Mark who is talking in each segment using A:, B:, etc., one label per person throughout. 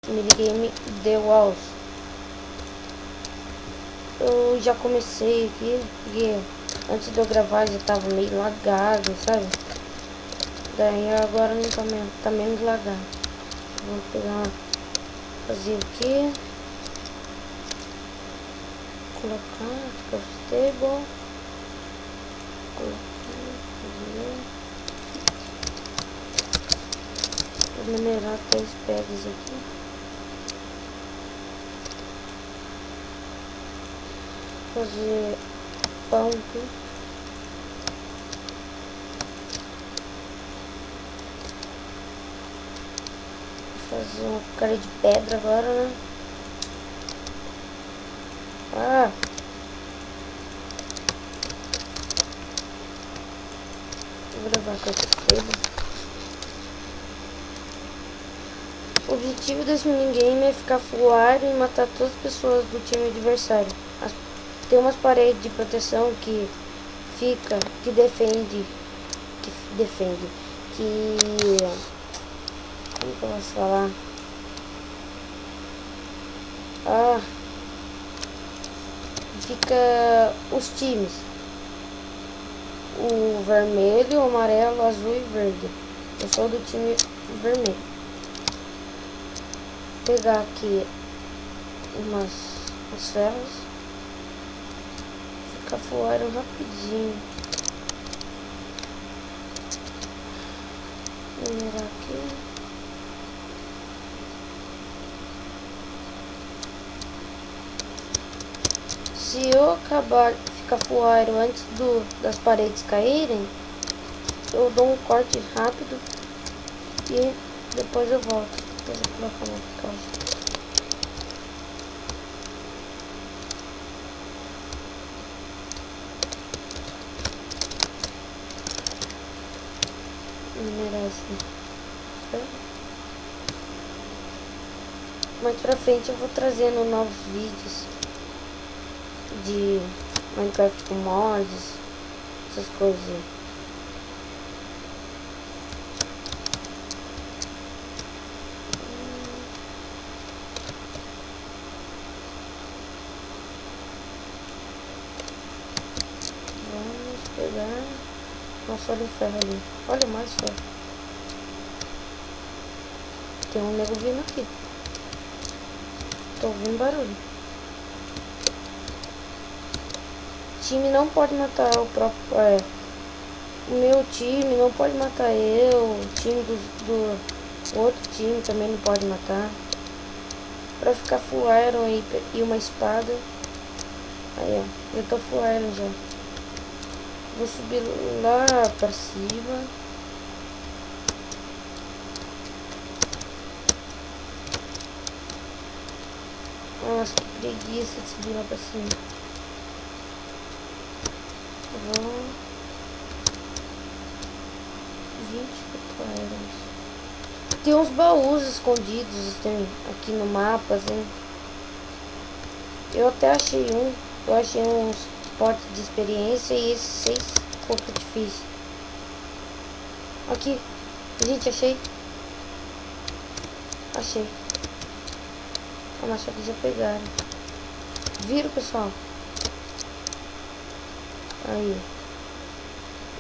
A: minigame The Walls. Eu já comecei aqui, porque antes de eu gravar já tava meio lagado, sabe? Daí agora não tá menos lagado. Vou pegar, fazer aqui, colocar, stable, colocar, fazer. Vou minerar 3 pedras aqui. Fazer pão aqui. Vou fazer uma cara de pedra agora, né? Ah! Vou gravar com esse cable. O objetivo desse minigame é ficar full iron e matar todas as pessoas do time adversário. Tem umas paredes de proteção que defende, como que eu posso falar? Fica os times, o vermelho, o amarelo, o azul e verde. Eu sou do time vermelho. Vou pegar aqui umas ferros, ficar full iron rapidinho. Minerar aqui. Se eu acabar de ficar full iron antes das paredes caírem, eu dou um corte rápido e depois eu volto. Depois eu colocar uma caixa. Minerar assim. Mais pra frente eu vou trazendo novos vídeos de Minecraft com mods, essas coisas. Vamos pegar. Nossa, olha o ferro ali. Olha mais ferro. Tem um nego vindo aqui. Tô ouvindo barulho. O time não pode matar o próprio. O meu time não pode matar eu. O time do outro time também não pode matar. Pra ficar full iron e uma espada. Aí, ó. Eu tô full iron já. Vou subir lá pra cima. Nossa, que preguiça de subir lá pra cima. Vou 24 irons. Tem uns baús escondidos aqui no mapa, assim. Eu até achei um. Eu achei uns potes de experiência e esses 6 cocos difíceis. Aqui. Gente, achei. Mas só que já pegaram. Viram, pessoal? Aí.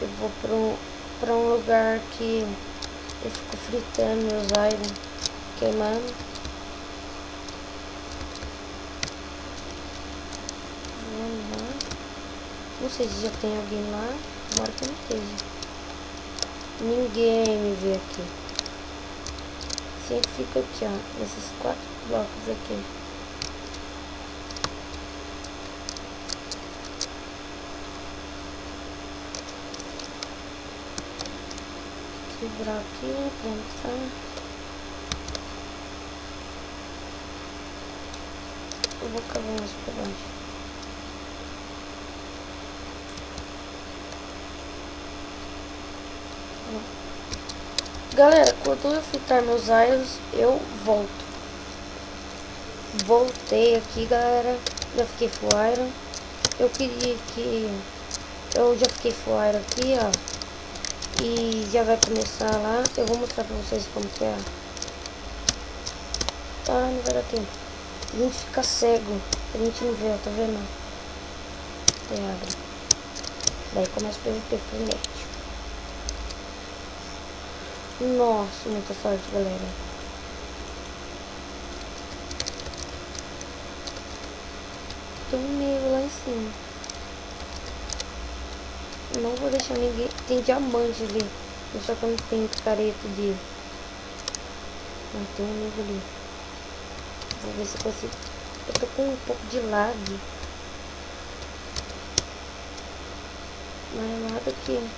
A: Eu vou pra um lugar que eu fico fritando meus iron, queimando. Vamos lá. Não sei se já tem alguém lá. Tomara que não esteja. Ninguém me vê aqui. Sempre fica aqui, ó. Nesses 4 blocos aqui. Quebrar aqui, pronto, tá? Eu vou cavar mais pra baixo. Galera, quando eu fritar meus irons, eu volto. Voltei aqui, galera. Já fiquei full iron. Eu queria que... Eu já fiquei full iron aqui, ó. E já vai começar lá. Eu vou mostrar pra vocês como que é. Ah, não vai dar tempo. A gente fica cego. A gente não vê, tá vendo? Aí abre. Daí começa o PVP frenético. Nossa, muita sorte, galera. Tem um nego lá em cima. Não vou deixar ninguém. Tem diamante ali. Só que eu não tenho picareta de. Não, tem um nego ali. Vou ver se eu consigo. Eu tô com um pouco de lag. Não é nada que.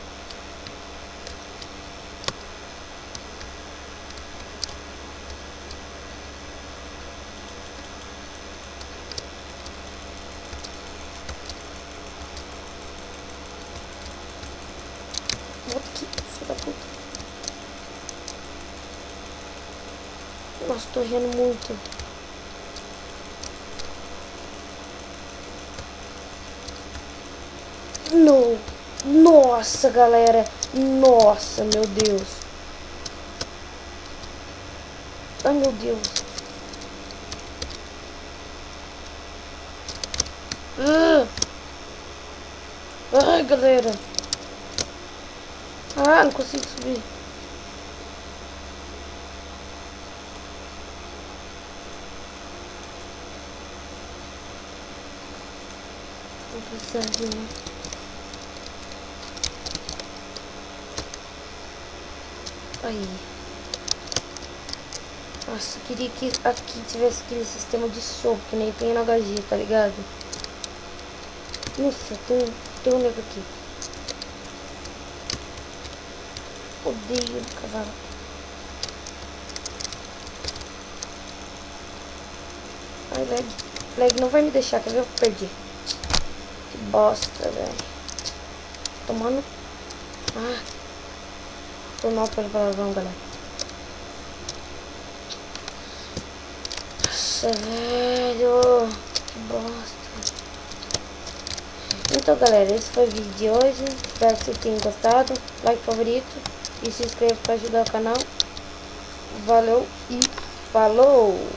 A: Volta aqui, filho da puta. Nossa, tô rindo muito. Não. Nossa, galera. Nossa, meu Deus. Ai, meu Deus. Ai, galera. Ah, não consigo subir. Vou precisar de um. Aí. Nossa, queria que aqui tivesse aquele sistema de soco, que nem tem no HG, tá ligado? Nossa, tem um nego aqui. Odeio cavalo. Ai, lag. Lag não vai me deixar, quer ver? Eu perdi. Que bosta, velho. Tomando. Ah. Foi mal pelo palavrão, galera. Nossa, velho. Que bosta. Então, galera, esse foi o vídeo de hoje. Espero que vocês tenham gostado. Like, favorito. E se inscreva para ajudar o canal. Valeu e falou!